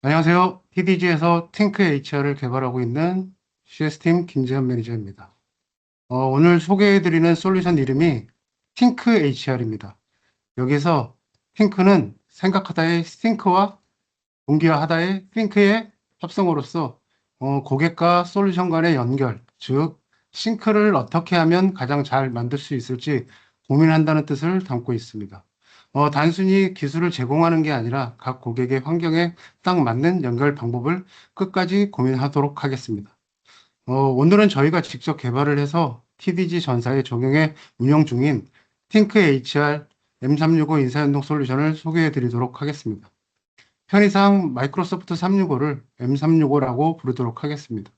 안녕하세요. TDG에서 팅크 HR을 개발하고 있는 CS팀 김재현 매니저입니다. 오늘 소개해드리는 솔루션 이름이 팅크 HR입니다. 여기서 팅크는 생각하다의 싱크와 동기화하다의 띵크의 합성어로서 고객과 솔루션 간의 연결, 즉 싱크를 어떻게 하면 가장 잘 만들 수 있을지 고민한다는 뜻을 담고 있습니다. 단순히 기술을 제공하는 게 아니라 각 고객의 환경에 딱 맞는 연결 방법을 끝까지 고민하도록 하겠습니다. 오늘은 저희가 직접 개발을 해서 TDG 전사에 적용해 운영 중인 팅크 HR M365 인사연동 솔루션을 소개해 드리도록 하겠습니다. 편의상 마이크로소프트 365를 M365라고 부르도록 하겠습니다.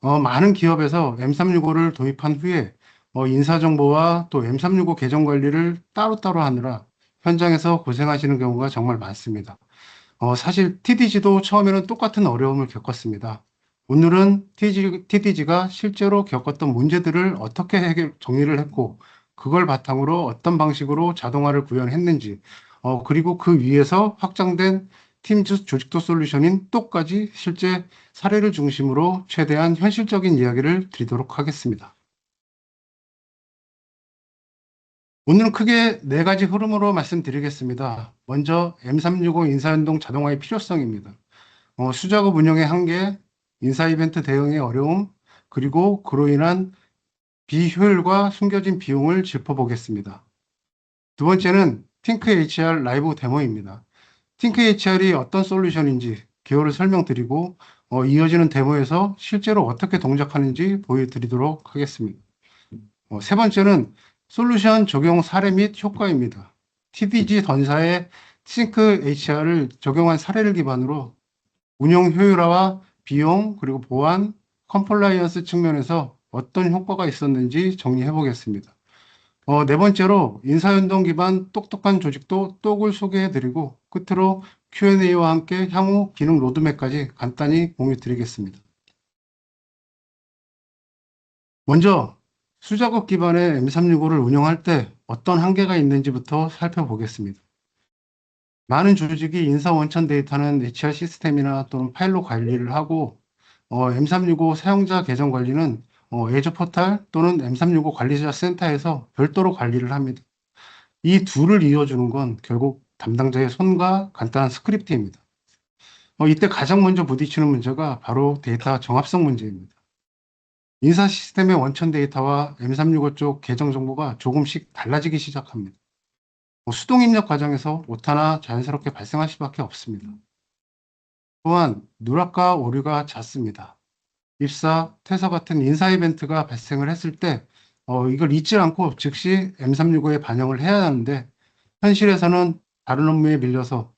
많은 기업에서 M365를 도입한 후에 인사정보와 또 M365 계정 관리를 따로따로 하느라 현장에서 고생하시는 경우가 정말 많습니다. 사실 TDG도 처음에는 똑같은 어려움을 겪었습니다. 오늘은 TDG가 실제로 겪었던 문제들을 어떻게 정리를 했고, 그걸 바탕으로 어떤 방식으로 자동화를 구현했는지, 그리고 그 위에서 확장된 팀즈 조직도 솔루션인 또까지 실제 사례를 중심으로 최대한 현실적인 이야기를 드리도록 하겠습니다. 오늘은 크게 네 가지 흐름으로 말씀드리겠습니다. 먼저 M365 인사연동 자동화의 필요성입니다. 수작업 운영의 한계, 인사 이벤트 대응의 어려움, 그리고 그로 인한 비효율과 숨겨진 비용을 짚어보겠습니다. 두 번째는 팅크 HR 라이브 데모입니다. 팅크 HR이 어떤 솔루션인지 기호를 설명드리고 이어지는 데모에서 실제로 어떻게 동작하는지 보여드리도록 하겠습니다. 세 번째는 솔루션 적용 사례 및 효과입니다. TDG 전사의 팅크 HR을 적용한 사례를 기반으로 운영 효율화와 비용 그리고 보안, 컴플라이언스 측면에서 어떤 효과가 있었는지 정리해 보겠습니다. 네 번째로 인사연동 기반 똑똑한 조직도 똑을 소개해 드리고 끝으로 Q&A와 함께 향후 기능 로드맵까지 간단히 공유 드리겠습니다. 먼저 수작업 기반의 M365를 운영할 때 어떤 한계가 있는지부터 살펴보겠습니다. 많은 조직이 인사 원천 데이터는 HR 시스템이나 또는 파일로 관리를 하고 M365 사용자 계정 관리는 애저 포탈 또는 M365 관리자 센터에서 별도로 관리를 합니다. 이 둘을 이어주는 건 결국 담당자의 손과 간단한 스크립트입니다. 이때 가장 먼저 부딪히는 문제가 바로 데이터 정합성 문제입니다. 인사 시스템의 원천 데이터와 M365 쪽 계정 정보가 조금씩 달라지기 시작합니다. 수동 입력 과정에서 오타나 자연스럽게 발생할 수밖에 없습니다. 또한 누락과 오류가 잦습니다. 입사, 퇴사 같은 인사 이벤트가 발생을 했을 때 이걸 잊지 않고 즉시 M365에 반영을 해야 하는데 현실에서는 다른 업무에 밀려서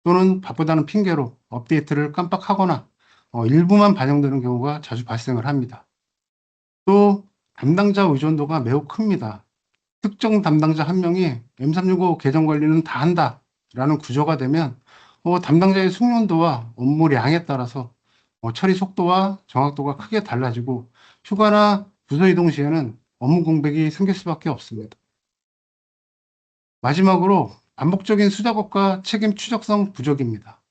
또는 바쁘다는 핑계로 업데이트를 깜빡하거나 일부만 반영되는 경우가 자주 발생을 합니다. 또 담당자 의존도가 매우 큽니다. 특정 담당자 한 명이 M365 계정 관리는 다 한다라는 구조가 되면 담당자의 숙련도와 업무량에 따라서 처리 속도와 정확도가 크게 달라지고 휴가나 부서 이동 시에는 업무 공백이 생길 수밖에 없습니다. 마지막으로 반복적인 수작업과 책임 추적성 부족입니다.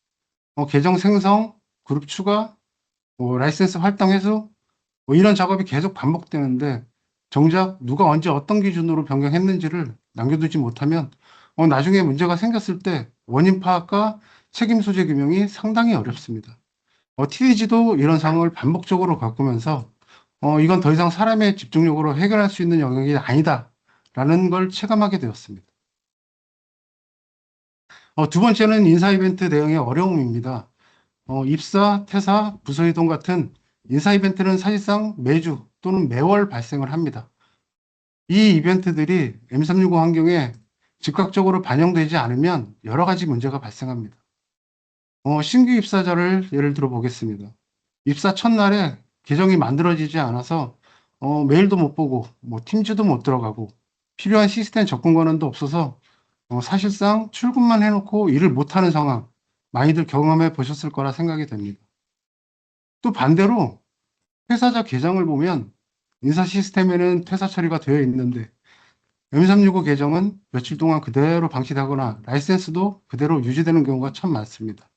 계정 생성, 그룹 추가, 라이센스 활동 해소 이런 작업이 계속 반복되는데 정작 누가 언제 어떤 기준으로 변경했는지를 남겨두지 못하면 나중에 문제가 생겼을 때 원인 파악과 책임 소재 규명이 상당히 어렵습니다. TDG도 이런 상황을 반복적으로 겪으면서 이건 더 이상 사람의 집중력으로 해결할 수 있는 영역이 아니다라는 걸 체감하게 되었습니다. 두 번째는 인사 이벤트 대응의 어려움입니다. 입사, 퇴사, 부서 이동 같은 인사 이벤트는 사실상 매주 또는 매월 발생을 합니다. 이 이벤트들이 M365 환경에 즉각적으로 반영되지 않으면 여러 가지 문제가 발생합니다. 신규 입사자를 예를 들어 보겠습니다. 입사 첫날에 계정이 만들어지지 않아서 메일도 못 보고 팀즈도 못 들어가고 필요한 시스템 접근 권한도 없어서 사실상 출근만 해놓고 일을 못하는 상황 많이들 경험해 보셨을 거라 생각이 됩니다. 또 반대로 퇴사자 계정을 보면 인사 시스템에는 퇴사 처리가 되어 있는데 M365 계정은 며칠 동안 그대로 방치되거나 라이센스도 그대로 유지되는 경우가 참 많습니다.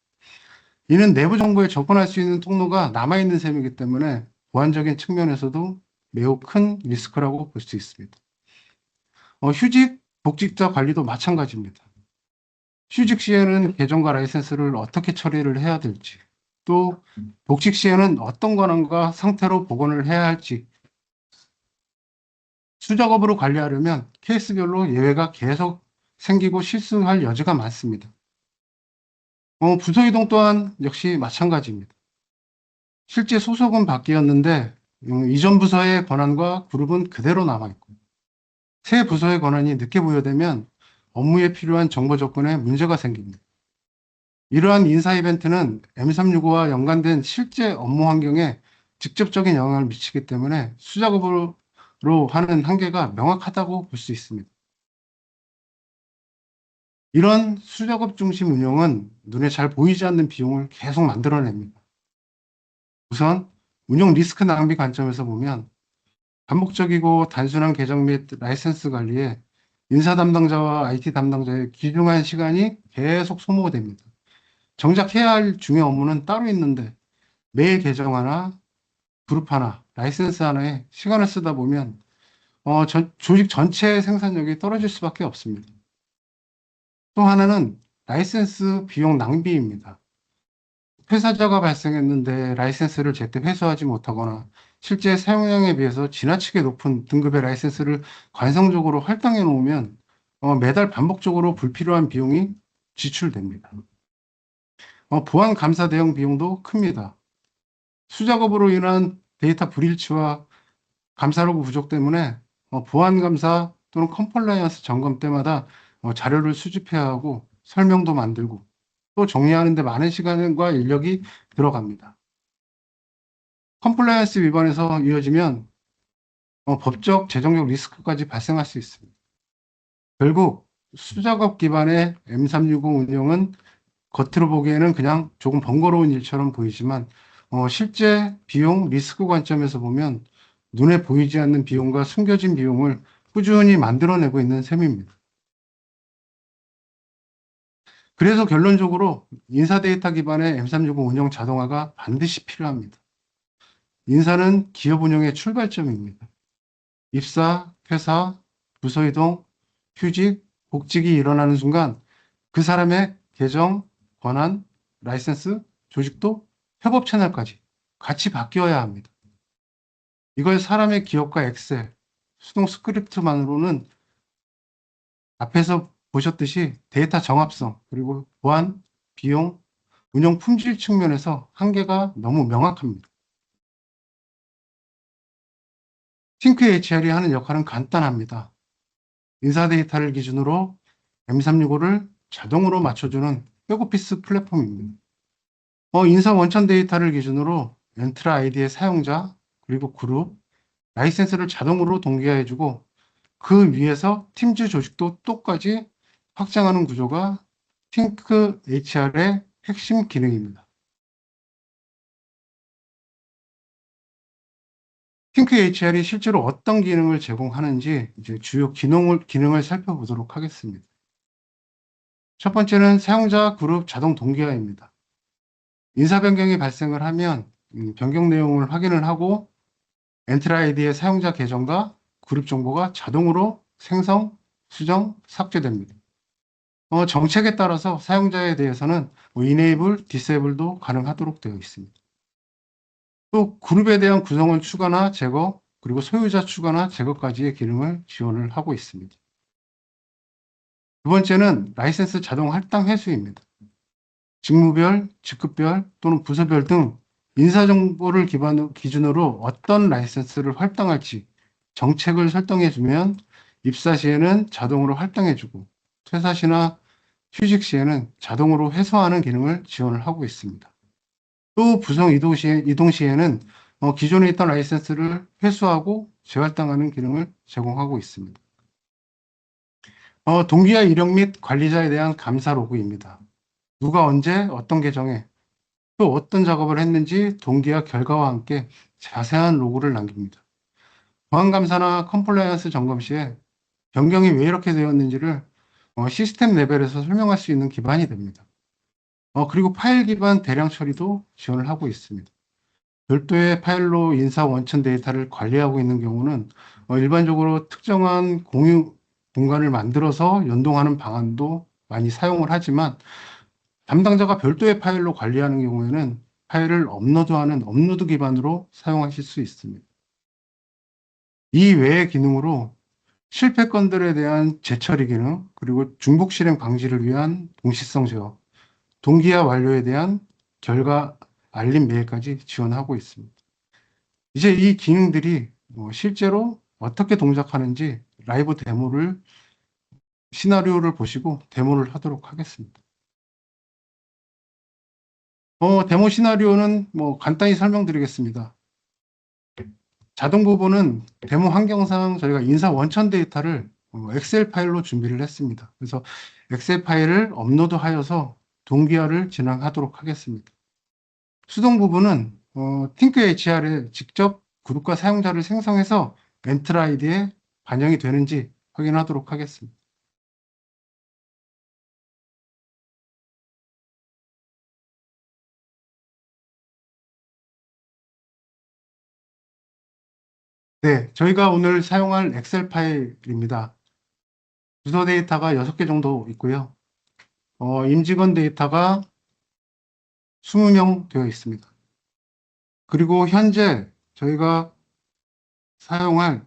이는 내부 정보에 접근할 수 있는 통로가 남아있는 셈이기 때문에 보안적인 측면에서도 매우 큰 리스크라고 볼 수 있습니다. 휴직, 복직자 관리도 마찬가지입니다. 휴직 시에는 계정과 라이센스를 어떻게 처리를 해야 될지, 또 복직 시에는 어떤 권한과 상태로 복원을 해야 할지, 수작업으로 관리하려면 케이스별로 예외가 계속 생기고 실수할 여지가 많습니다. 부서 이동 또한 역시 마찬가지입니다. 실제 소속은 바뀌었는데 이전 부서의 권한과 그룹은 그대로 남아있고 새 부서의 권한이 늦게 부여되면 업무에 필요한 정보 접근에 문제가 생깁니다. 이러한 인사 이벤트는 M365와 연관된 실제 업무 환경에 직접적인 영향을 미치기 때문에 수작업으로 하는 한계가 명확하다고 볼 수 있습니다. 이런 수작업 중심 운영은 눈에 잘 보이지 않는 비용을 계속 만들어냅니다. 우선 운영 리스크 낭비 관점에서 보면 반복적이고 단순한 계정 및 라이센스 관리에 인사 담당자와 IT 담당자의 귀중한 시간이 계속 소모됩니다. 정작 해야 할 중요 업무는 따로 있는데 매일 계정 하나, 그룹 하나, 라이센스 하나에 시간을 쓰다 보면 조직 전체의 생산력이 떨어질 수밖에 없습니다. 또 하나는 라이센스 비용 낭비입니다. 폐사자가 발생했는데 라이센스를 제때 회수하지 못하거나 실제 사용량에 비해서 지나치게 높은 등급의 라이센스를 관성적으로 할당해 놓으면 매달 반복적으로 불필요한 비용이 지출됩니다. 보안 감사 대응 비용도 큽니다. 수작업으로 인한 데이터 불일치와 감사 로그 부족 때문에 보안 감사 또는 컴플라이언스 점검 때마다 자료를 수집해야 하고 설명도 만들고 또 정리하는 데 많은 시간과 인력이 들어갑니다. 컴플라이언스 위반에서 이어지면 법적, 재정적 리스크까지 발생할 수 있습니다. 결국 수작업 기반의 M365 운영은 겉으로 보기에는 그냥 조금 번거로운 일처럼 보이지만 실제 비용 리스크 관점에서 보면 눈에 보이지 않는 비용과 숨겨진 비용을 꾸준히 만들어내고 있는 셈입니다. 그래서 결론적으로 인사 데이터 기반의 M365 운영 자동화가 반드시 필요합니다. 인사는 기업 운영의 출발점입니다. 입사, 퇴사, 부서 이동, 휴직, 복직이 일어나는 순간 그 사람의 계정, 권한, 라이센스, 조직도 협업 채널까지 같이 바뀌어야 합니다. 이걸 사람의 기억과 엑셀, 수동 스크립트만으로는 앞에서 보셨듯이 데이터 정합성, 그리고 보안, 비용, 운영 품질 측면에서 한계가 너무 명확합니다. 싱크 HR이 하는 역할은 간단합니다. 인사 데이터를 기준으로 M365를 자동으로 맞춰주는 백오피스 플랫폼입니다. 인사 원천 데이터를 기준으로 엔트라 아이디의 사용자, 그리고 그룹, 라이센스를 자동으로 동기화해주고 그 위에서 팀즈 조직도 똑같이 확장하는 구조가 싱크 HR의 핵심 기능입니다. 싱크 HR이 실제로 어떤 기능을 제공하는지 이제 주요 기능을 살펴보도록 하겠습니다. 첫 번째는 사용자 그룹 자동 동기화입니다. 인사 변경이 발생을 하면 변경 내용을 확인을 하고 엔트라 아이디의 사용자 계정과 그룹 정보가 자동으로 생성, 수정, 삭제됩니다. 정책에 따라서 사용자에 대해서는 enable, disable도 가능하도록 되어 있습니다. 또 그룹에 대한 구성원 추가나 제거, 그리고 소유자 추가나 제거까지의 기능을 지원을 하고 있습니다. 두 번째는 라이센스 자동 할당 회수입니다. 직무별, 직급별 또는 부서별 등 인사 정보를 기준으로 어떤 라이센스를 할당할지 정책을 설정해주면 입사 시에는 자동으로 할당해주고 퇴사 시나 휴직 시에는 자동으로 회수하는 기능을 지원을 하고 있습니다. 또 부서 이동 시에는 기존에 있던 라이센스를 회수하고 재할당하는 기능을 제공하고 있습니다. 동기화 이력 및 관리자에 대한 감사 로그입니다. 누가 언제 어떤 계정에 또 어떤 작업을 했는지 동기화 결과와 함께 자세한 로그를 남깁니다. 보안 감사나 컴플라이언스 점검 시에 변경이 왜 이렇게 되었는지를 시스템 레벨에서 설명할 수 있는 기반이 됩니다. 그리고 파일 기반 대량 처리도 지원을 하고 있습니다. 별도의 파일로 인사 원천 데이터를 관리하고 있는 경우는 일반적으로 특정한 공유 공간을 만들어서 연동하는 방안도 많이 사용을 하지만 담당자가 별도의 파일로 관리하는 경우에는 파일을 업로드하는 업로드 기반으로 사용하실 수 있습니다. 이 외의 기능으로 실패 건들에 대한 재처리 기능, 그리고 중복 실행 방지를 위한 동시성 제어, 동기화 완료에 대한 결과 알림 메일까지 지원하고 있습니다. 이제 이 기능들이 실제로 어떻게 동작하는지 라이브 데모를 시나리오를 보시고 데모를 하도록 하겠습니다. 데모 시나리오는 간단히 설명드리겠습니다. 자동 부분은 데모 환경상 저희가 인사 원천 데이터를 엑셀 파일로 준비를 했습니다. 그래서 엑셀 파일을 업로드하여서 동기화를 진행하도록 하겠습니다. 수동 부분은 팅크 HR에 직접 그룹과 사용자를 생성해서 엔트 아이디에 반영이 되는지 확인하도록 하겠습니다. 네, 저희가 오늘 사용할 엑셀 파일입니다. 주소 데이터가 6개 정도 있고요. 임직원 데이터가 20명 되어 있습니다. 그리고 현재 저희가 사용할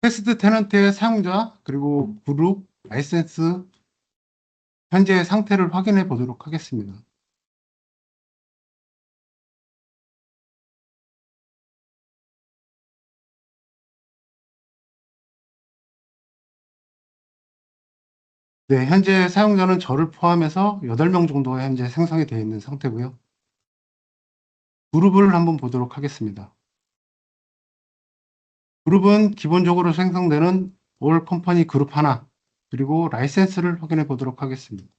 테스트 테넌트의 사용자, 그리고 그룹, 라이센스, 현재 상태를 확인해 보도록 하겠습니다. 네, 현재 사용자는 저를 포함해서 8명 정도 현재 생성이 되어 있는 상태고요. 그룹을 한번 보도록 하겠습니다. 그룹은 기본적으로 생성되는 올 컴퍼니 그룹 하나, 그리고 라이센스를 확인해 보도록 하겠습니다.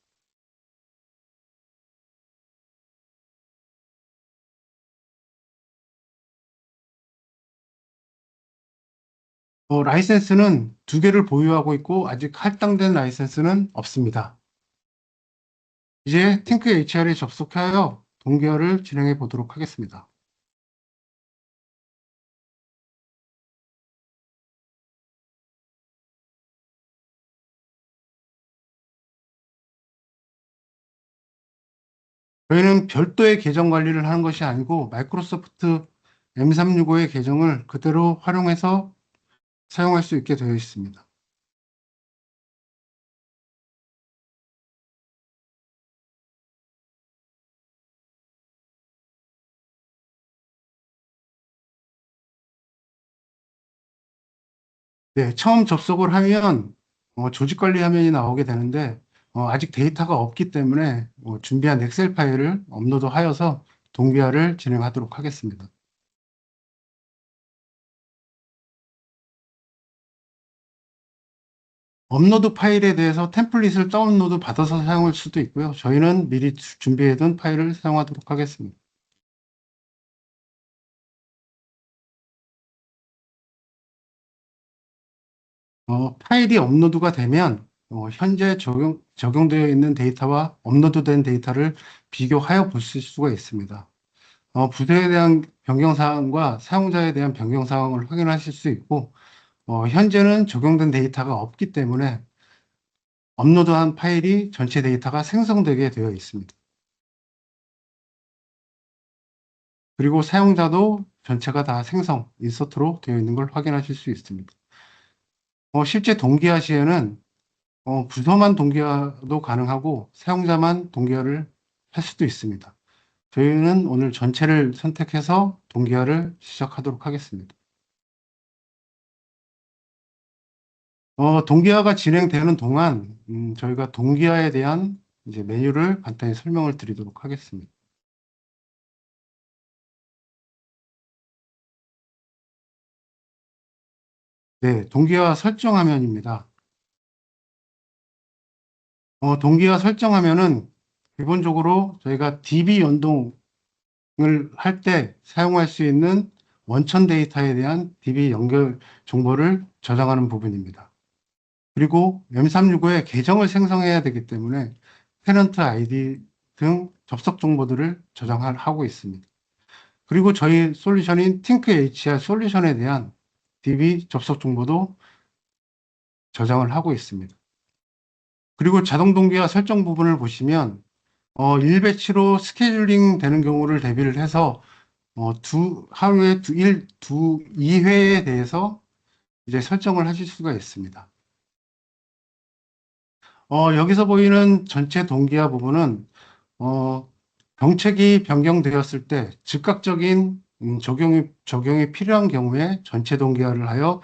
라이센스는 2개를 보유하고 있고 아직 할당된 라이센스는 없습니다. 이제 팅크 HR에 접속하여 동기화를 진행해 보도록 하겠습니다. 저희는 별도의 계정 관리를 하는 것이 아니고 마이크로소프트 M365의 계정을 그대로 활용해서 사용할 수 있게 되어 있습니다. 네, 처음 접속을 하면 조직 관리 화면이 나오게 되는데 아직 데이터가 없기 때문에 준비한 엑셀 파일을 업로드하여서 동기화를 진행하도록 하겠습니다. 업로드 파일에 대해서 템플릿을 다운로드 받아서 사용할 수도 있고요. 저희는 미리 준비해둔 파일을 사용하도록 하겠습니다. 파일이 업로드가 되면 현재 적용되어 있는 데이터와 업로드된 데이터를 비교하여 보실 수가 있습니다. 부서에 대한 변경 사항과 사용자에 대한 변경 사항을 확인하실 수 있고, 현재는 적용된 데이터가 없기 때문에 업로드한 파일이 전체 데이터가 생성되게 되어 있습니다. 그리고 사용자도 전체가 다 생성, 인서트로 되어 있는 걸 확인하실 수 있습니다. 실제 동기화 시에는 부서만 동기화도 가능하고 사용자만 동기화를 할 수도 있습니다. 저희는 오늘 전체를 선택해서 동기화를 시작하도록 하겠습니다. 동기화가 진행되는 동안 저희가 동기화에 대한 이제 메뉴를 간단히 설명을 드리도록 하겠습니다. 네, 동기화 설정 화면입니다. 동기화 설정 화면은 기본적으로 저희가 DB 연동을 할 때 사용할 수 있는 원천 데이터에 대한 DB 연결 정보를 저장하는 부분입니다. 그리고 M365에 계정을 생성해야 되기 때문에 테넌트 아이디 등 접속 정보들을 저장하고 있습니다. 그리고 저희 솔루션인 팅크HR 솔루션에 대한 DB 접속 정보도 저장을 하고 있습니다. 그리고 자동 동기화 설정 부분을 보시면 일 배치로 스케줄링 되는 경우를 대비를 해서 하루에 2회에 대해서 이제 설정을 하실 수가 있습니다. 여기서 보이는 전체 동기화 부분은 어, 정책이 변경되었을 때 즉각적인 적용이 필요한 경우에 전체 동기화를 하여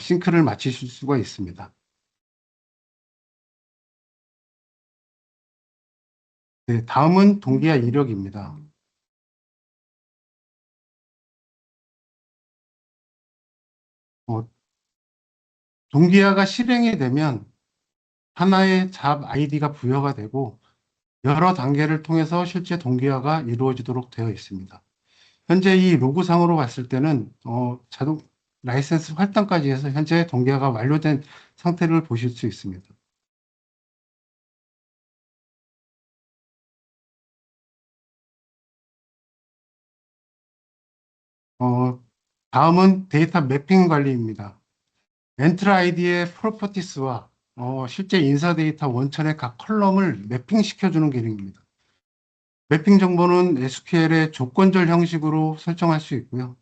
싱크를 마치실 수가 있습니다. 네, 다음은 동기화 이력입니다. 어, 동기화가 실행이 되면 하나의 잡 아이디가 부여가 되고 여러 단계를 통해서 실제 동기화가 이루어지도록 되어 있습니다. 현재 이 로고상으로 봤을 때는 자동 라이센스 할당까지 해서 현재 동기화가 완료된 상태를 보실 수 있습니다. 어, 다음은 데이터 매핑 관리입니다. 엔트라 아이디의 프로퍼티스와 실제 인사 데이터 원천의 각 컬럼을 매핑시켜주는 기능입니다. 매핑 정보는 SQL의 조건절 형식으로 설정할 수 있고요.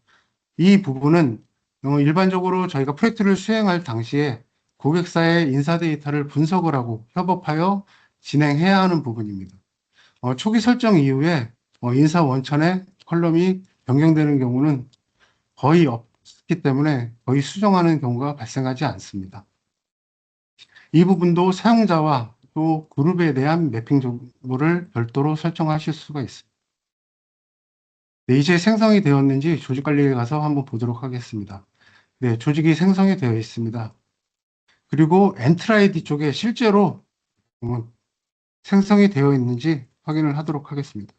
이 부분은 일반적으로 저희가 프로젝트를 수행할 당시에 고객사의 인사 데이터를 분석을 하고 협업하여 진행해야 하는 부분입니다. 초기 설정 이후에 인사 원천의 컬럼이 변경되는 경우는 거의 없기 때문에 거의 수정하는 경우가 발생하지 않습니다. 이 부분도 사용자와 또 그룹에 대한 매핑 정보를 별도로 설정하실 수가 있습니다. 네, 이제 생성이 되었는지 조직 관리에 가서 한번 보도록 하겠습니다. 네, 조직이 생성이 되어 있습니다. 그리고 엔트라이디 쪽에 실제로 생성이 되어 있는지 확인을 하도록 하겠습니다.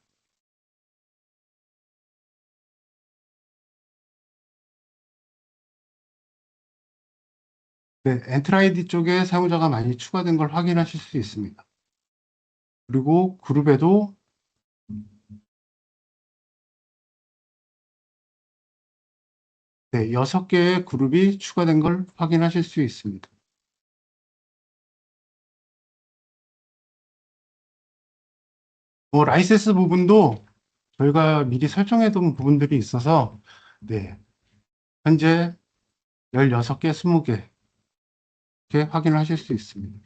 네, 엔트라이디 쪽에 사용자가 많이 추가된 걸 확인하실 수 있습니다. 그리고 그룹에도 네, 6개의 그룹이 추가된 걸 확인하실 수 있습니다. 라이센스 부분도 저희가 미리 설정해 둔 부분들이 있어서 네, 현재 16개, 20개 이렇게 확인을 하실 수 있습니다.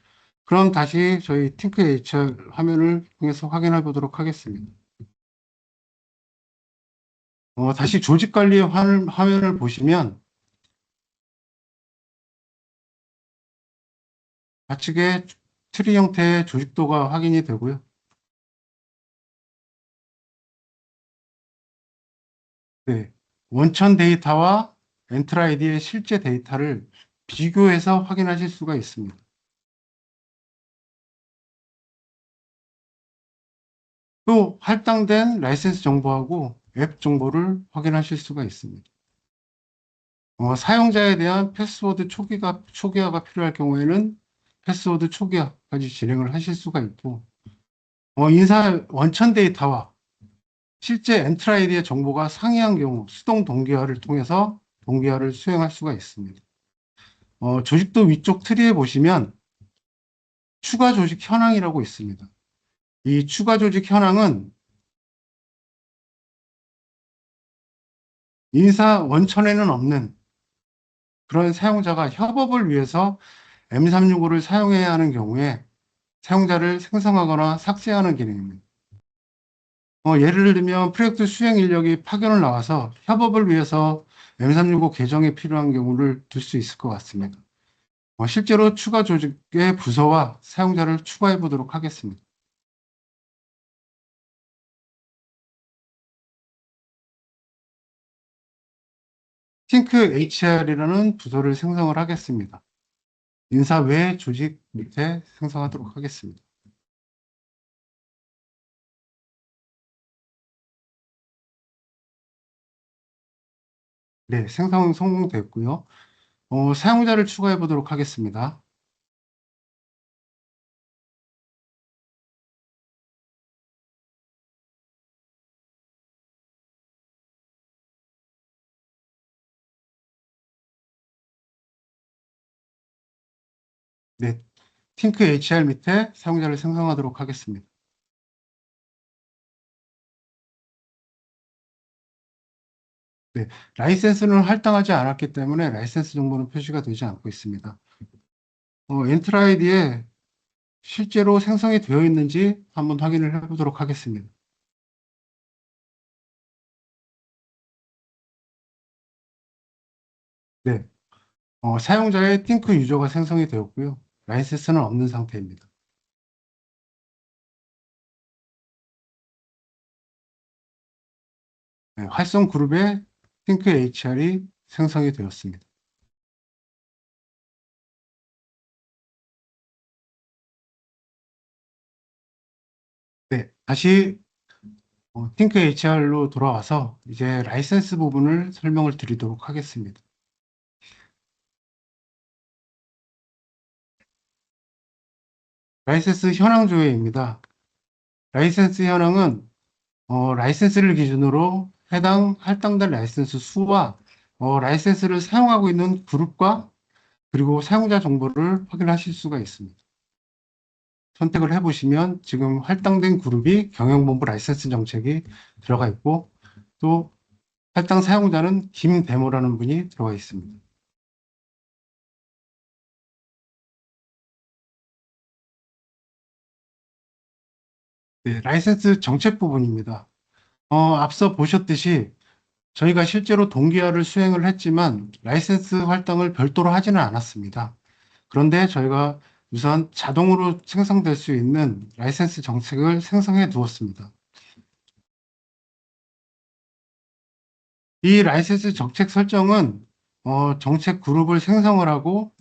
그럼 다시 저희 팅크 HR 화면을 통해서 확인해 보도록 하겠습니다. 다시 조직 관리 화면을 보시면 좌측에 트리 형태의 조직도가 확인이 되고요. 네, 원천 데이터와 엔트라 아이디의 실제 데이터를 비교해서 확인하실 수가 있습니다. 또 할당된 라이센스 정보하고 앱 정보를 확인하실 수가 있습니다. 사용자에 대한 패스워드 초기화가 필요할 경우에는 패스워드 초기화까지 진행을 하실 수가 있고, 인사 원천 데이터와 실제 엔트라 아이디의 정보가 상이한 경우 수동 동기화를 통해서 동기화를 수행할 수가 있습니다. 조직도 위쪽 트리에 보시면 추가 조직 현황이라고 있습니다. 이 추가 조직 현황은 인사 원천에는 없는 그런 사용자가 협업을 위해서 M365를 사용해야 하는 경우에 사용자를 생성하거나 삭제하는 기능입니다. 예를 들면 프로젝트 수행 인력이 파견을 나와서 협업을 위해서 M365 계정에 필요한 경우를 둘 수 있을 것 같습니다. 실제로 추가 조직의 부서와 사용자를 추가해 보도록 하겠습니다. 싱크 HR이라는 부서를 생성을 하겠습니다. 인사 외 조직 밑에 생성하도록 하겠습니다. 네, 생성 성공됐고요. 사용자를 추가해 보도록 하겠습니다. 네, 팅크 HR 밑에 사용자를 생성하도록 하겠습니다. 네, 라이센스는 할당하지 않았기 때문에 라이센스 정보는 표시가 되지 않고 있습니다. 엔트라 아이디에 실제로 생성이 되어 있는지 한번 확인을 해보도록 하겠습니다. 네, 사용자의 팅크 유저가 생성이 되었고요. 라이센스는 없는 상태입니다. 네, 활성 그룹에 팅크 HR이 생성이 되었습니다. 네, 다시 팅크 HR로 돌아와서 이제 라이센스 부분을 설명을 드리도록 하겠습니다. 라이센스 현황 조회입니다. 라이센스 현황은 라이센스를 기준으로 해당 할당된 라이센스 수와 라이센스를 사용하고 있는 그룹과 그리고 사용자 정보를 확인하실 수가 있습니다. 선택을 해보시면 지금 할당된 그룹이 경영본부 라이센스 정책이 들어가 있고 또 할당 사용자는 김대모라는 분이 들어가 있습니다. 네, 라이센스 정책 부분입니다. 앞서 보셨듯이 저희가 실제로 동기화를 수행을 했지만 라이센스 할당을 별도로 하지는 않았습니다. 그런데 저희가 우선 자동으로 생성될 수 있는 라이센스 정책을 생성해 두었습니다. 이 라이센스 정책 설정은 정책 그룹을 생성을 하고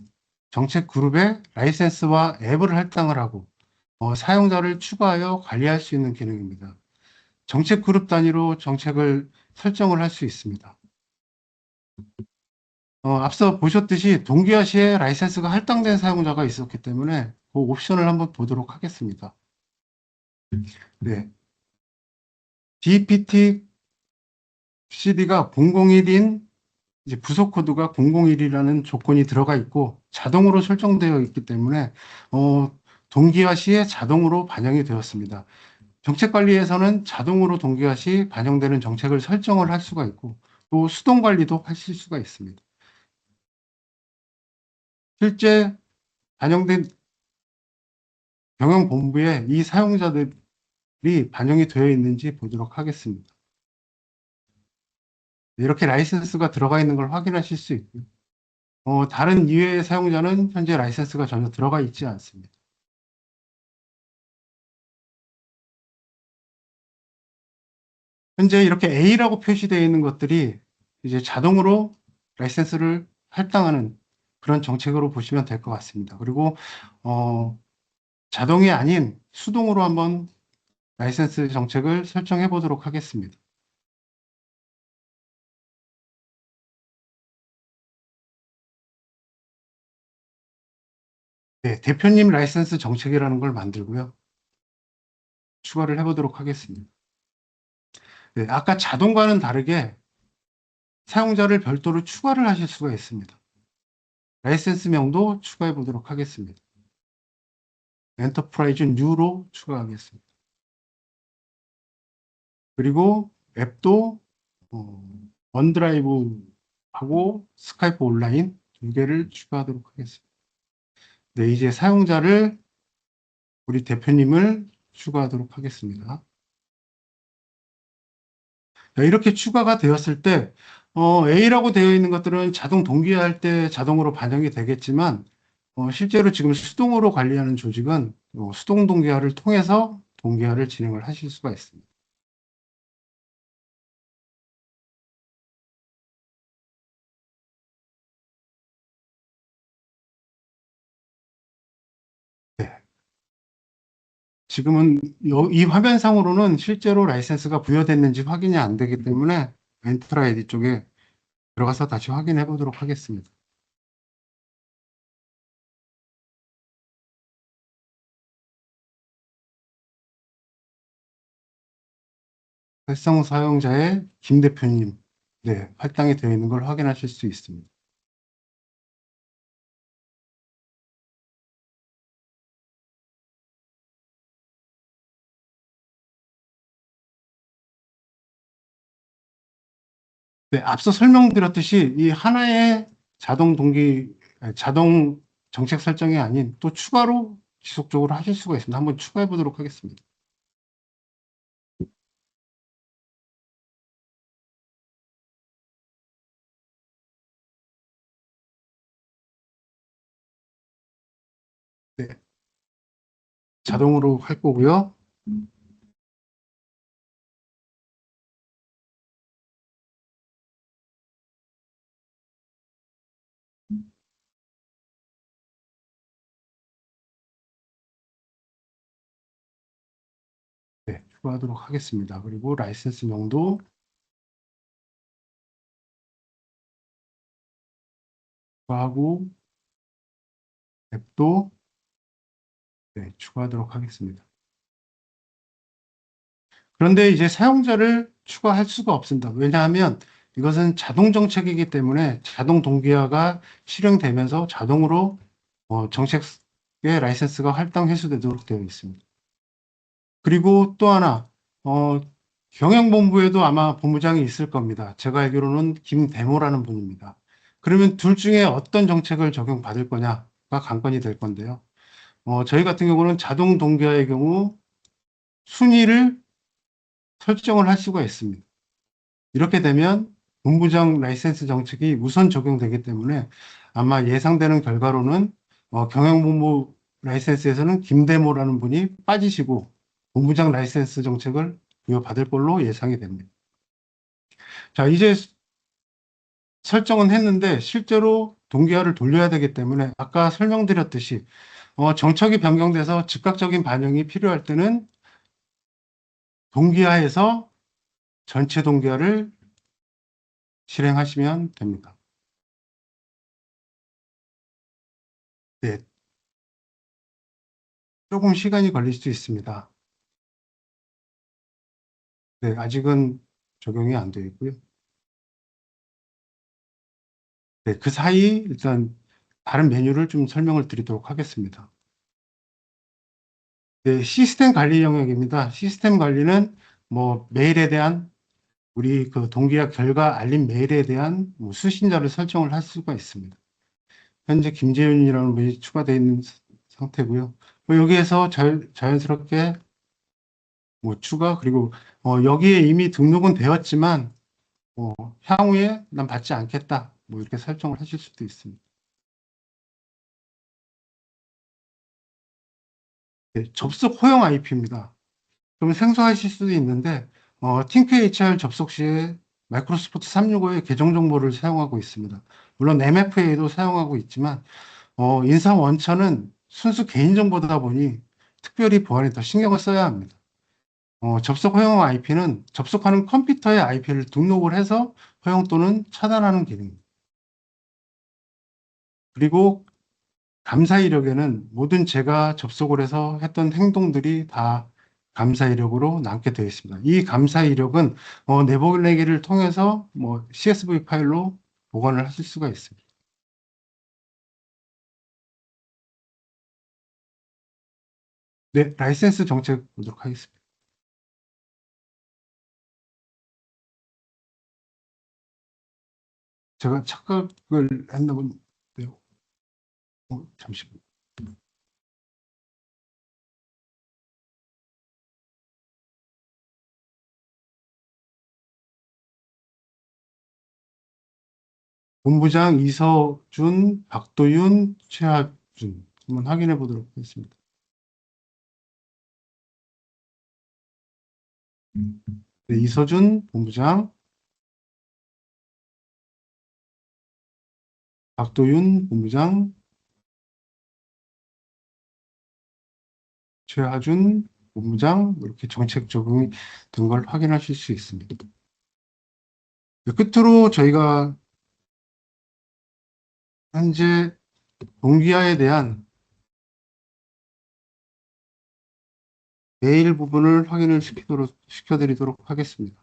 정책 그룹에 라이센스와 앱을 할당을 하고 사용자를 추가하여 관리할 수 있는 기능입니다. 정책 그룹 단위로 정책을 설정을 할 수 있습니다. 앞서 보셨듯이 동기화 시에 라이센스가 할당된 사용자가 있었기 때문에 그 옵션을 한번 보도록 하겠습니다. 네. DPT CD가 001인 이제 부속 코드가 001이라는 조건이 들어가 있고 자동으로 설정되어 있기 때문에 동기화 시에 자동으로 반영이 되었습니다. 정책 관리에서는 자동으로 동기화 시 반영되는 정책을 설정을 할 수가 있고 또 수동 관리도 하실 수가 있습니다. 실제 반영된 경영본부에 이 사용자들이 반영이 되어 있는지 보도록 하겠습니다. 이렇게 라이센스가 들어가 있는 걸 확인하실 수 있고요. 다른 이외의 사용자는 현재 라이센스가 전혀 들어가 있지 않습니다. 현재 이렇게 A라고 표시되어 있는 것들이 이제 자동으로 라이센스를 할당하는 그런 정책으로 보시면 될 것 같습니다. 그리고 자동이 아닌 수동으로 한번 라이센스 정책을 설정해 보도록 하겠습니다. 네, 대표님 라이센스 정책이라는 걸 만들고요. 추가를 해 보도록 하겠습니다. 네, 아까 자동과는 다르게 사용자를 별도로 추가를 하실 수가 있습니다. 라이센스명도 추가해 보도록 하겠습니다. 엔터프라이즈 뉴로 추가하겠습니다. 그리고 앱도 원드라이브하고 스카이프 온라인 두 개를 추가하도록 하겠습니다. 네, 이제 사용자를 우리 대표님을 추가하도록 하겠습니다. 자, 이렇게 추가가 되었을 때 A라고 되어 있는 것들은 자동 동기화할 때 자동으로 반영이 되겠지만 실제로 지금 수동으로 관리하는 조직은 수동 동기화를 통해서 동기화를 진행을 하실 수가 있습니다. 네. 지금은 이 화면상으로는 실제로 라이센스가 부여됐는지 확인이 안 되기 때문에 엔트라 아이디 쪽에 들어가서 다시 확인해 보도록 하겠습니다. 활성 사용자의 김 대표님, 네, 할당이 되어 있는 걸 확인하실 수 있습니다. 네, 앞서 설명드렸듯이 이 하나의 자동 정책 설정이 아닌 또 추가로 지속적으로 하실 수가 있습니다. 한번 추가해 보도록 하겠습니다. 네, 자동으로 할 거고요. 네, 추가하도록 하겠습니다. 그리고 라이센스명도 추가하고 앱도 네, 추가하도록 하겠습니다. 그런데 이제 사용자를 추가할 수가 없습니다. 왜냐하면 이것은 자동 정책이기 때문에 자동 동기화가 실행되면서 자동으로 정책의 라이센스가 할당 회수되도록 되어 있습니다. 그리고 또 하나, 어, 경영본부에도 아마 본부장이 있을 겁니다. 제가 알기로는 김대모라는 분입니다. 그러면 둘 중에 어떤 정책을 적용받을 거냐가 관건이 될 건데요. 저희 같은 경우는 자동 동기화의 경우 순위를 설정을 할 수가 있습니다. 이렇게 되면 본부장 라이센스 정책이 우선 적용되기 때문에 아마 예상되는 결과로는 경영본부 라이센스에서는 김대모라는 분이 빠지시고 본부장 라이센스 정책을 부여받을 걸로 예상이 됩니다. 자, 이제 설정은 했는데 실제로 동기화를 돌려야 되기 때문에 아까 설명드렸듯이 정책이 변경돼서 즉각적인 반영이 필요할 때는 동기화해서 전체 동기화를 실행하시면 됩니다. 네, 조금 시간이 걸릴 수 있습니다. 네, 아직은 적용이 안 되어 있고요. 네, 그 사이 일단 다른 메뉴를 좀 설명을 드리도록 하겠습니다. 네, 시스템 관리 영역입니다. 시스템 관리는 뭐 메일에 대한 우리 그 동기화 결과 알림 메일에 대한 뭐 수신자를 설정을 할 수가 있습니다. 현재 김재윤이라는 분이 추가되어 있는 상태고요. 뭐 여기에서 자연스럽게 뭐 추가 그리고 여기에 이미 등록은 되었지만 향후에 난 받지 않겠다. 뭐 이렇게 설정을 하실 수도 있습니다. 네, 접속 허용 IP입니다. 좀 생소하실 수도 있는데 틴크 HR 접속 시에 마이크로소프트 365의 계정 정보를 사용하고 있습니다. 물론 MFA도 사용하고 있지만 인상 원천은 순수 개인정보다 보니 특별히 보안에 더 신경을 써야 합니다. 접속 허용 IP는 접속하는 컴퓨터의 IP를 등록을 해서 허용 또는 차단하는 기능입니다. 그리고 감사 이력에는 모든 제가 접속을 해서 했던 행동들이 다 감사 이력으로 남게 되어 있습니다. 이 감사 이력은 내보내기를 통해서 뭐 CSV 파일로 보관을 하실 수가 있습니다. 네, 라이센스 정책 보도록 하겠습니다. 제가 착각을 했나 본데요. 잠시만요. 본부장 이서준, 박도윤, 최하준 한번 확인해 보도록 하겠습니다. 네, 이서준 본부장, 박도윤 본부장, 최하준 본부장 이렇게 정책 적용이 된 걸 확인하실 수 있습니다. 네, 끝으로 저희가 현재 동기화에 대한 메일 부분을 확인을 시켜드리도록 하겠습니다.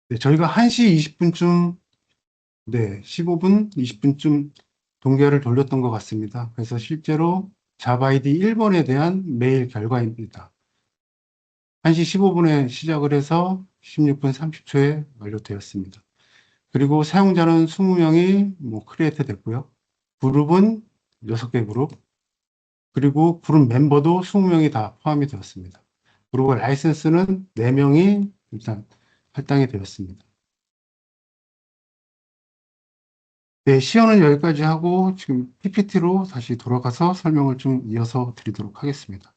네, 저희가 1시 20분쯤, 네, 15분, 20분쯤 동기화를 돌렸던 것 같습니다. 그래서 실제로 잡아이디 1번에 대한 메일 결과입니다. 1시 15분에 시작을 해서 16분 30초에 완료되었습니다. 그리고 사용자는 20명이 크리에이트 됐고요. 그룹은 6개 그룹, 그리고 그룹 멤버도 20명이 다 포함이 되었습니다. 그리고 라이센스는 4명이 일단 할당이 되었습니다. 네, 시연은 여기까지 하고 지금 PPT로 다시 돌아가서 설명을 좀 이어서 드리도록 하겠습니다.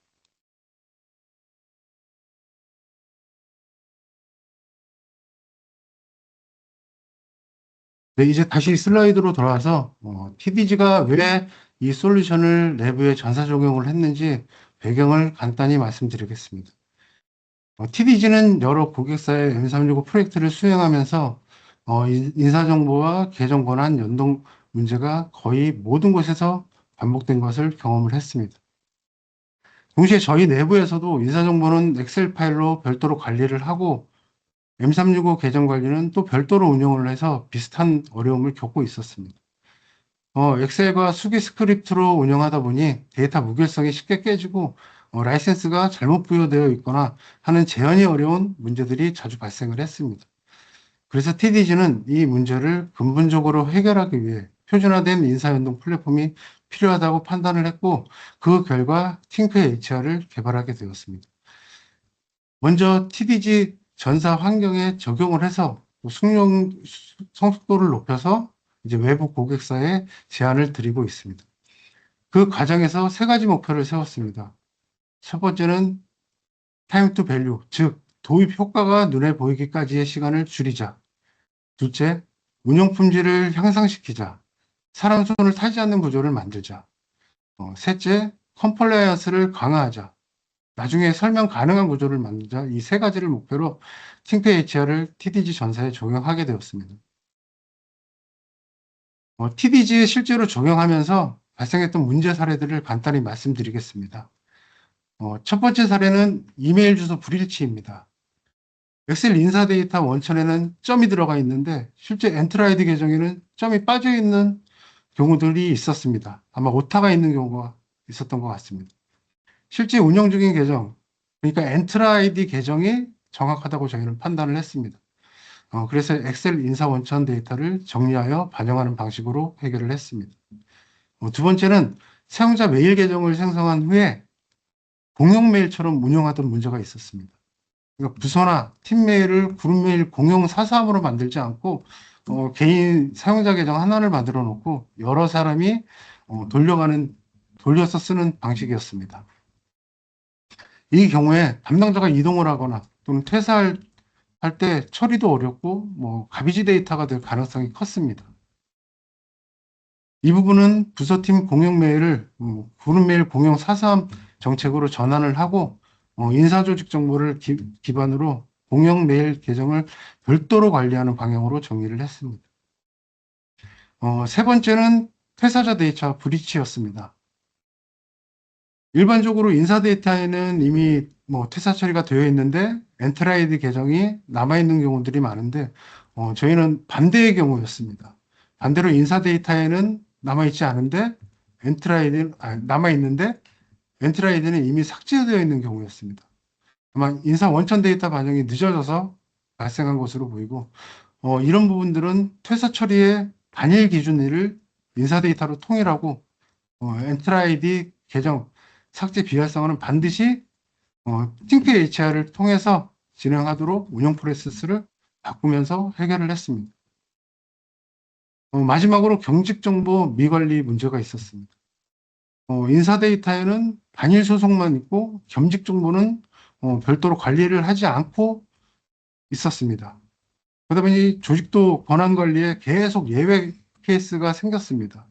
네, 이제 다시 슬라이드로 돌아와서 TDG가 왜 이 솔루션을 내부에 전사 적용을 했는지 배경을 간단히 말씀드리겠습니다. TDG는 여러 고객사의 M365 프로젝트를 수행하면서 인사정보와 계정 권한 연동 문제가 거의 모든 곳에서 반복된 것을 경험을 했습니다. 동시에 저희 내부에서도 인사정보는 엑셀 파일로 별도로 관리를 하고 M365 계정 관리는 또 별도로 운영을 해서 비슷한 어려움을 겪고 있었습니다. 엑셀과 수기 스크립트로 운영하다 보니 데이터 무결성이 쉽게 깨지고 라이센스가 잘못 부여되어 있거나 하는 재현이 어려운 문제들이 자주 발생을 했습니다. 그래서 TDG는 이 문제를 근본적으로 해결하기 위해 표준화된 인사연동 플랫폼이 필요하다고 판단을 했고 그 결과 팅크 HR을 개발하게 되었습니다. 먼저 TDG 전사 환경에 적용을 해서 숙련 성숙도를 높여서 이제 외부 고객사에 제안을 드리고 있습니다. 그 과정에서 세 가지 목표를 세웠습니다. 첫 번째는 타임 투 밸류, 즉 도입 효과가 눈에 보이기까지의 시간을 줄이자. 둘째, 운영 품질을 향상시키자. 사람 손을 타지 않는 구조를 만들자. 셋째, 컴플라이언스를 강화하자. 나중에 설명 가능한 구조를 만들자. 이 세 가지를 목표로 팅크 HR을 TDG 전사에 적용하게 되었습니다. TDG에 실제로 적용하면서 발생했던 문제 사례들을 간단히 말씀드리겠습니다. 첫 번째 사례는 이메일 주소 불일치입니다. 엑셀 인사 데이터 원천에는 점이 들어가 있는데 실제 엔트라이드 계정에는 점이 빠져 있는 경우들이 있었습니다. 아마 오타가 있는 경우가 있었던 것 같습니다. 실제 운영 중인 계정, 그러니까 엔트라 아이디 계정이 정확하다고 저희는 판단을 했습니다. 그래서 엑셀 인사 원천 데이터를 정리하여 반영하는 방식으로 해결을 했습니다. 두 번째는 사용자 메일 계정을 생성한 후에 공용 메일처럼 운영하던 문제가 있었습니다. 그러니까 부서나 팀 메일을 그룹 메일 공용 사서함으로 만들지 않고 개인 사용자 계정 하나를 만들어 놓고 여러 사람이 돌려서 쓰는 방식이었습니다. 이 경우에 담당자가 이동을 하거나 또는 퇴사할 때 처리도 어렵고 가비지 데이터가 될 가능성이 컸습니다. 이 부분은 부서팀 공용 메일을 그룹 메일 공용 사서함 정책으로 전환을 하고 인사조직 정보를 기반으로 공용 메일 계정을 별도로 관리하는 방향으로 정리를 했습니다. 세 번째는 퇴사자 데이터 브리치였습니다. 일반적으로 인사 데이터에는 이미 퇴사 처리가 되어 있는데 엔트라이드 계정이 남아있는 경우들이 많은데 저희는 반대의 경우였습니다. 반대로 인사 데이터에는 남아있지 않은데 남아있는데 엔트라이드는 이미 삭제되어 있는 경우였습니다. 아마 인사 원천 데이터 반영이 늦어져서 발생한 것으로 보이고 이런 부분들은 퇴사 처리의 단일 기준일을 인사 데이터로 통일하고 엔트라이드 계정 삭제 비활성화는 반드시 팅크 HR을 통해서 진행하도록 운영 프로세스를 바꾸면서 해결을 했습니다. 마지막으로 경직 정보 미관리 문제가 있었습니다. 인사 데이터에는 단일 소속만 있고 겸직 정보는 별도로 관리를 하지 않고 있었습니다. 그러다 보니 조직도 권한 관리에 계속 예외 케이스가 생겼습니다.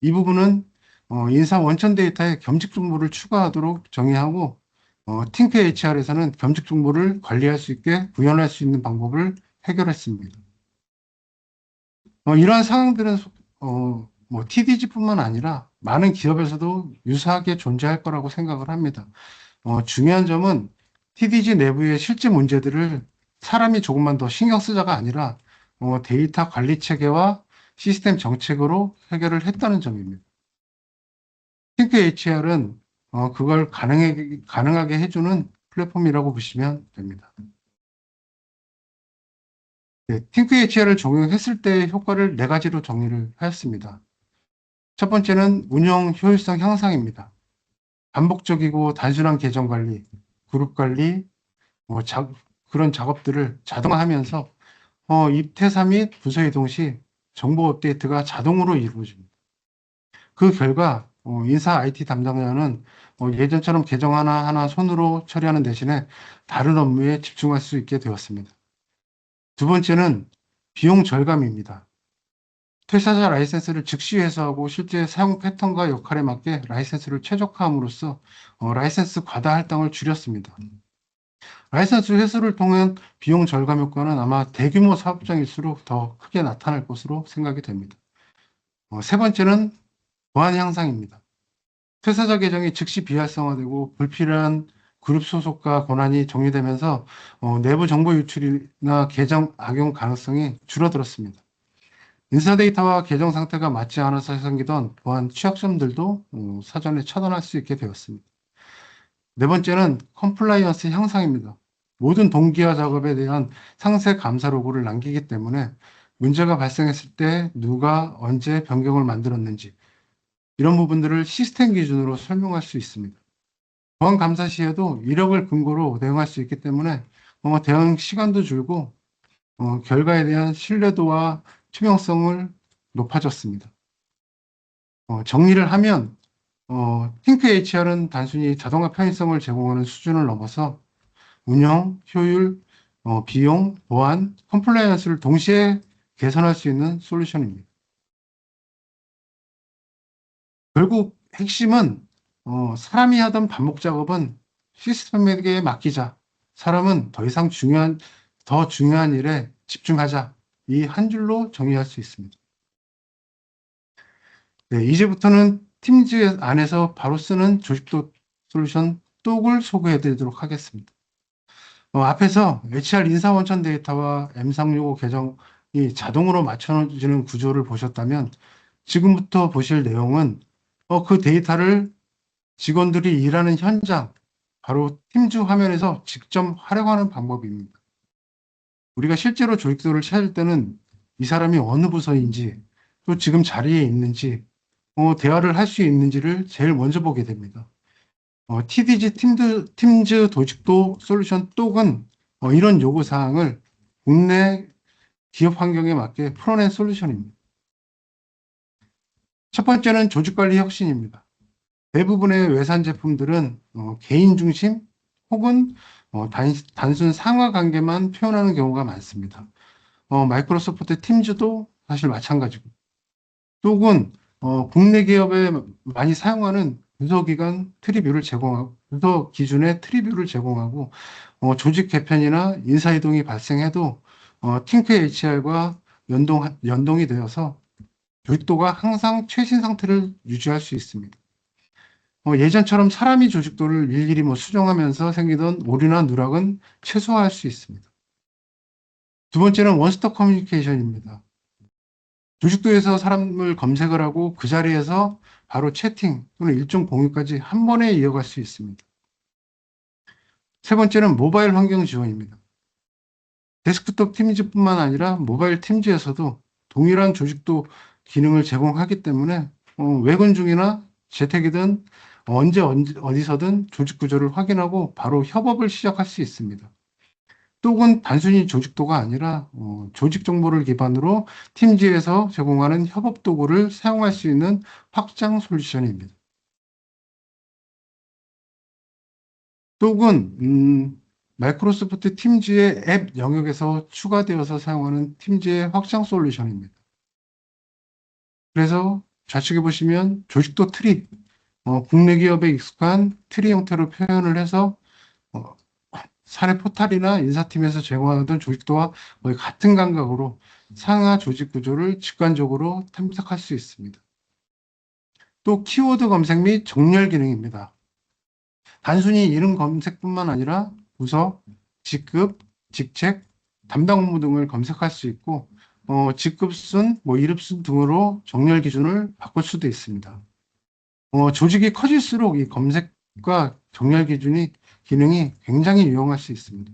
이 부분은 인사 원천 데이터에 겸직 정보를 추가하도록 정의하고 팅크 HR에서는 겸직 정보를 관리할 수 있게 구현할 수 있는 방법을 해결했습니다. 이러한 상황들은 TDG뿐만 아니라 많은 기업에서도 유사하게 존재할 거라고 생각을 합니다. 중요한 점은 TDG 내부의 실제 문제들을 사람이 조금만 더 신경 쓰자가 아니라 데이터 관리 체계와 시스템 정책으로 해결을 했다는 점입니다. 핑크 HR은 그걸 가능하게 해주는 플랫폼이라고 보시면 됩니다. 네, 핑크 HR을 적용했을 때 효과를 네 가지로 정리를 하였습니다. 첫 번째는 운영 효율성 향상입니다. 반복적이고 단순한 계정 관리, 그룹 관리, 그런 작업들을 자동화하면서 입퇴사 및 부서 이동 시 정보 업데이트가 자동으로 이루어집니다. 그 결과 인사 IT 담당자는 예전처럼 계정 하나하나 손으로 처리하는 대신에 다른 업무에 집중할 수 있게 되었습니다. 두 번째는 비용 절감입니다. 퇴사자 라이센스를 즉시 회수하고 실제 사용 패턴과 역할에 맞게 라이센스를 최적화함으로써 라이센스 과다 할당을 줄였습니다. 라이센스 회수를 통한 비용 절감 효과는 아마 대규모 사업장일수록 더 크게 나타날 것으로 생각이 됩니다. 세 번째는 보안 향상입니다. 퇴사자 계정이 즉시 비활성화되고 불필요한 그룹 소속과 권한이 정리되면서 내부 정보 유출이나 계정 악용 가능성이 줄어들었습니다. 인사 데이터와 계정 상태가 맞지 않아서 생기던 보안 취약점들도 사전에 차단할 수 있게 되었습니다. 네 번째는 컴플라이언스 향상입니다. 모든 동기화 작업에 대한 상세 감사 로그를 남기기 때문에 문제가 발생했을 때 누가 언제 변경을 만들었는지 이런 부분들을 시스템 기준으로 설명할 수 있습니다. 보안 감사 시에도 이력을 근거로 대응할 수 있기 때문에 대응 시간도 줄고 결과에 대한 신뢰도와 투명성을 높아졌습니다. 정리를 하면 핑크 HR은 단순히 자동화 편의성을 제공하는 수준을 넘어서 운영, 효율, 비용, 보안, 컴플라이언스를 동시에 개선할 수 있는 솔루션입니다. 결국 핵심은 사람이 하던 반복 작업은 시스템에게 맡기자. 사람은 더 중요한 일에 집중하자. 이 한 줄로 정리할 수 있습니다. 네, 이제부터는 팀즈 안에서 바로 쓰는 조직도 솔루션 똑을 소개해 드리도록 하겠습니다. 앞에서 HR 인사 원천 데이터와 M365 계정이 자동으로 맞춰지는 구조를 보셨다면 지금부터 보실 내용은 그 데이터를 직원들이 일하는 현장, 바로 팀즈 화면에서 직접 활용하는 방법입니다. 우리가 실제로 조직도를 찾을 때는 이 사람이 어느 부서인지, 또 지금 자리에 있는지, 대화를 할 수 있는지를 제일 먼저 보게 됩니다. TDG 팀즈 조직도 솔루션 똑은 이런 요구사항을 국내 기업 환경에 맞게 풀어낸 솔루션입니다. 첫 번째는 조직관리 혁신입니다. 대부분의 외산 제품들은 개인 중심 혹은 단순 상하 관계만 표현하는 경우가 많습니다. 마이크로소프트 팀즈도 사실 마찬가지고 또는 국내 기업에 많이 사용하는 부서 기준의 트리뷰를 제공하고 조직 개편이나 인사 이동이 발생해도 팅크 HR과 연동이 되어서 조직도가 항상 최신 상태를 유지할 수 있습니다. 예전처럼 사람이 조직도를 일일이 수정하면서 생기던 오류나 누락은 최소화할 수 있습니다. 두 번째는 원스톱 커뮤니케이션입니다. 조직도에서 사람을 검색을 하고 그 자리에서 바로 채팅 또는 일정 공유까지 한 번에 이어갈 수 있습니다. 세 번째는 모바일 환경 지원입니다. 데스크톱 팀즈뿐만 아니라 모바일 팀즈에서도 동일한 조직도 기능을 제공하기 때문에 외근 중이나 재택이든 언제 어디서든 조직 구조를 확인하고 바로 협업을 시작할 수 있습니다. 똑은 단순히 조직도가 아니라 조직 정보를 기반으로 팀즈에서 제공하는 협업 도구를 사용할 수 있는 확장 솔루션입니다. 똑은 마이크로소프트 팀즈의 앱 영역에서 추가되어서 사용하는 팀즈의 확장 솔루션입니다. 그래서 좌측에 보시면 조직도 트리, 국내 기업에 익숙한 트리 형태로 표현을 해서 사내 포탈이나 인사팀에서 제공하던 조직도와 거의 같은 감각으로 상하 조직 구조를 직관적으로 탐색할 수 있습니다. 또 키워드 검색 및 정렬 기능입니다. 단순히 이름 검색뿐만 아니라 부서, 직급, 직책, 담당 업무 등을 검색할 수 있고, 직급순, 이급순 등으로 정렬 기준을 바꿀 수도 있습니다. 조직이 커질수록 이 검색과 정렬 기능이 굉장히 유용할 수 있습니다.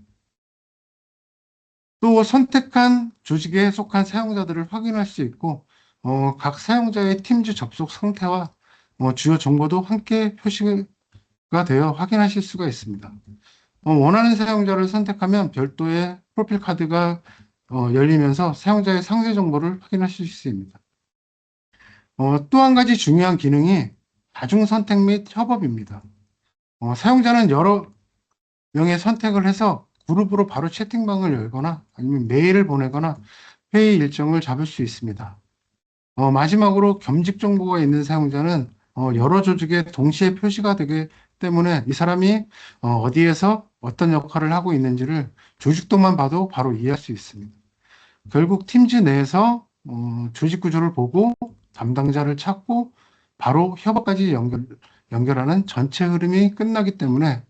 또 선택한 조직에 속한 사용자들을 확인할 수 있고, 각 사용자의 팀즈 접속 상태와 주요 정보도 함께 표시가 되어 확인하실 수가 있습니다. 원하는 사용자를 선택하면 별도의 프로필 카드가 열리면서 사용자의 상세 정보를 확인하실 수 있습니다. 또 한 가지 중요한 기능이 다중 선택 및 협업입니다. 사용자는 여러 명의 선택을 해서 그룹으로 바로 채팅방을 열거나 아니면 메일을 보내거나 회의 일정을 잡을 수 있습니다. 마지막으로 겸직 정보가 있는 사용자는 여러 조직에 동시에 표시가 되기 때문에 이 사람이 어디에서 어떤 역할을 하고 있는지를 조직도만 봐도 바로 이해할 수 있습니다. 결국 팀즈 내에서 조직 구조를 보고 담당자를 찾고 바로 협업까지 연결하는 전체 흐름이 끝나기 때문에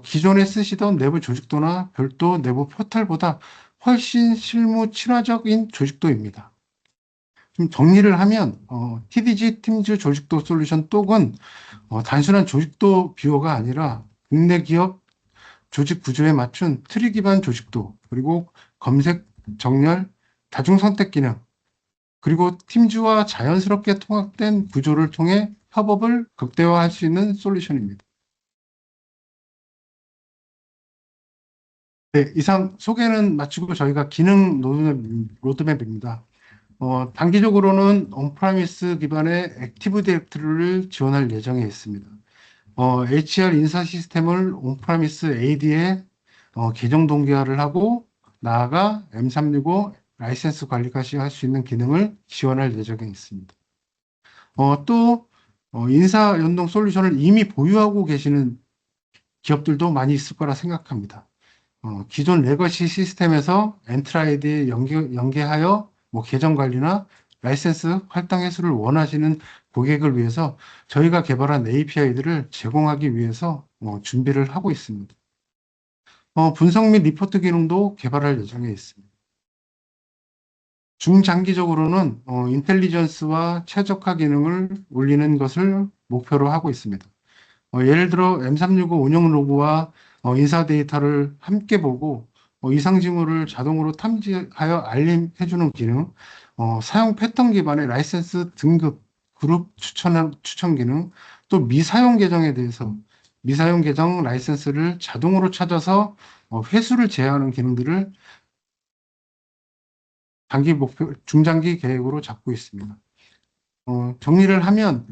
기존에 쓰시던 내부 조직도나 별도 내부 포털보다 훨씬 실무 친화적인 조직도입니다. 좀 정리를 하면 TDG 팀즈 조직도 솔루션 똑은 단순한 조직도 뷰어가 아니라 국내 기업 조직 구조에 맞춘 트리 기반 조직도, 그리고 검색, 정렬, 다중 선택 기능, 그리고 팀즈와 자연스럽게 통합된 구조를 통해 협업을 극대화할 수 있는 솔루션입니다. 네, 이상 소개는 마치고 저희가 기능 로드맵입니다. 단기적으로는 온프라미스 기반의 액티브 디렉토리를 지원할 예정에 있습니다. HR 인사 시스템을 온프라미스 AD에 계정 동기화를 하고 나아가 M365 라이센스 관리까지 할 수 있는 기능을 지원할 예정에 있습니다. 또 인사 연동 솔루션을 이미 보유하고 계시는 기업들도 많이 있을 거라 생각합니다. 기존 레거시 시스템에서 엔트라이드에 연계하여 계정 관리나 라이센스 할당 횟수를 원하시는 고객을 위해서 저희가 개발한 API들을 제공하기 위해서 준비를 하고 있습니다. 분석 및 리포트 기능도 개발할 예정에 있습니다. 중장기적으로는 인텔리전스와 최적화 기능을 올리는 것을 목표로 하고 있습니다. 예를 들어 M365 운영 로그와 인사 데이터를 함께 보고 이상 징후를 자동으로 탐지하여 알림해주는 기능, 사용 패턴 기반의 라이센스 등급, 그룹 추천 기능, 또 미사용 계정에 대해서 미사용 계정 라이센스를 자동으로 찾아서 회수를 제한하는 기능들을 단기 목표, 중장기 계획으로 잡고 있습니다. 정리를 하면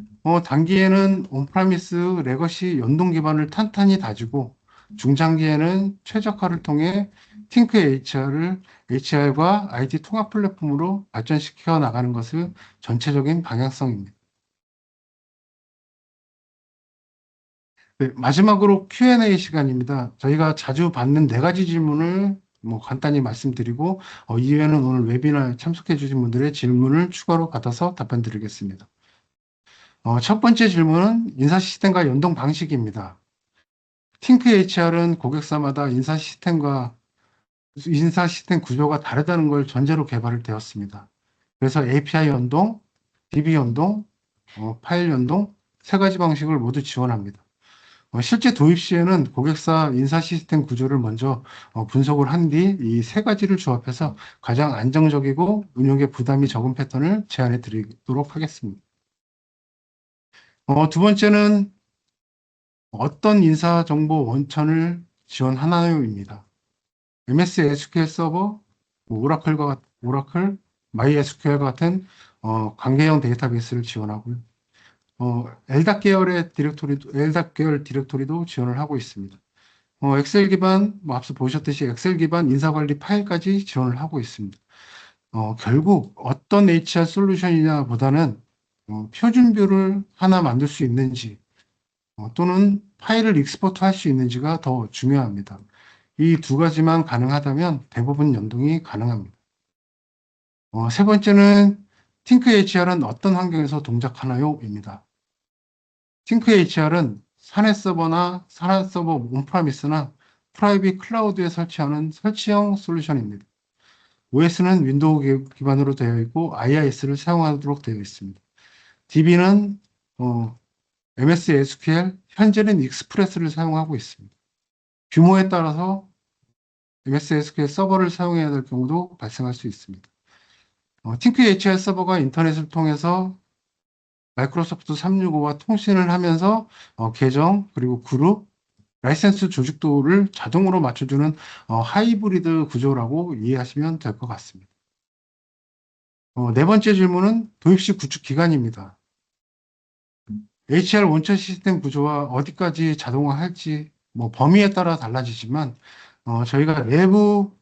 단기에는 온프라미스 레거시 연동 기반을 탄탄히 다지고 중장기에는 최적화를 통해 팅크 HR과 IT 통합 플랫폼으로 발전시켜 나가는 것을 전체적인 방향성입니다. 네, 마지막으로 Q&A 시간입니다. 저희가 자주 받는 4가지 질문을 간단히 말씀드리고 이외에는 오늘 웨비나에 참석해 주신 분들의 질문을 추가로 받아서 답변 드리겠습니다. 첫 번째 질문은 인사 시스템과 연동 방식입니다. 팅크 HR은 고객사마다 인사 시스템 구조가 다르다는 걸 전제로 개발을 되었습니다. 그래서 API 연동, DB 연동, 파일 연동 3가지 방식을 모두 지원합니다. 실제 도입 시에는 고객사 인사 시스템 구조를 먼저 분석을 한 뒤 이 3가지를 조합해서 가장 안정적이고 운용에 부담이 적은 패턴을 제안해 드리도록 하겠습니다. 두 번째는 어떤 인사 정보 원천을 지원하나요입니다. MS SQL 서버, 오라클, MySQL 같은 관계형 데이터베이스를 지원하고요. LDAP 계열 디렉토리도 지원을 하고 있습니다. 엑셀 기반, 앞서 보셨듯이 엑셀 기반 인사관리 파일까지 지원을 하고 있습니다. 결국 어떤 HR 솔루션이냐 보다는 표준뷰를 하나 만들 수 있는지 또는 파일을 익스포트 할 수 있는지가 더 중요합니다. 이 2가지만 가능하다면 대부분 연동이 가능합니다. 세 번째는 팅크 HR은 어떤 환경에서 동작하나요? 입니다. 팅크 HR은 사내 서버나 산하 서버 온프라미스나 프라이빗 클라우드에 설치하는 설치형 솔루션입니다. OS는 윈도우 기반으로 되어 있고 IIS를 사용하도록 되어 있습니다. DB는 MS SQL, 현재는 익스프레스를 사용하고 있습니다. 규모에 따라서 MS SQL 서버를 사용해야 될 경우도 발생할 수 있습니다. 팅크HR 서버가 인터넷을 통해서 마이크로소프트 365와 통신을 하면서 계정 그리고 그룹 라이센스 조직도를 자동으로 맞춰주는 하이브리드 구조라고 이해하시면 될 것 같습니다. 네 번째 질문은 도입 시 구축 기간입니다. HR 원천 시스템 구조와 어디까지 자동화할지 범위에 따라 달라지지만 저희가 내부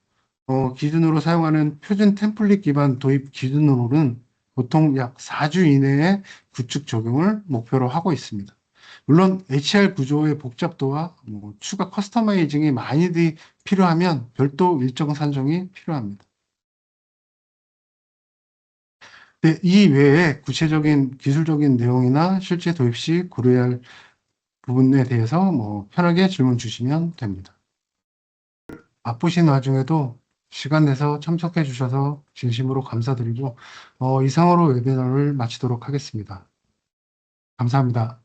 기준으로 사용하는 표준 템플릿 기반 도입 기준으로는 보통 약 4주 이내에 구축 적용을 목표로 하고 있습니다. 물론 HR 구조의 복잡도와 추가 커스터마이징이 많이 필요하면 별도 일정 산정이 필요합니다. 네, 이 외에 구체적인 기술적인 내용이나 실제 도입 시 고려해야 할 부분에 대해서 편하게 질문 주시면 됩니다. 바쁘신 와중에도 시간 내서 참석해 주셔서 진심으로 감사드리고 이상으로 웨비너를 마치도록 하겠습니다. 감사합니다.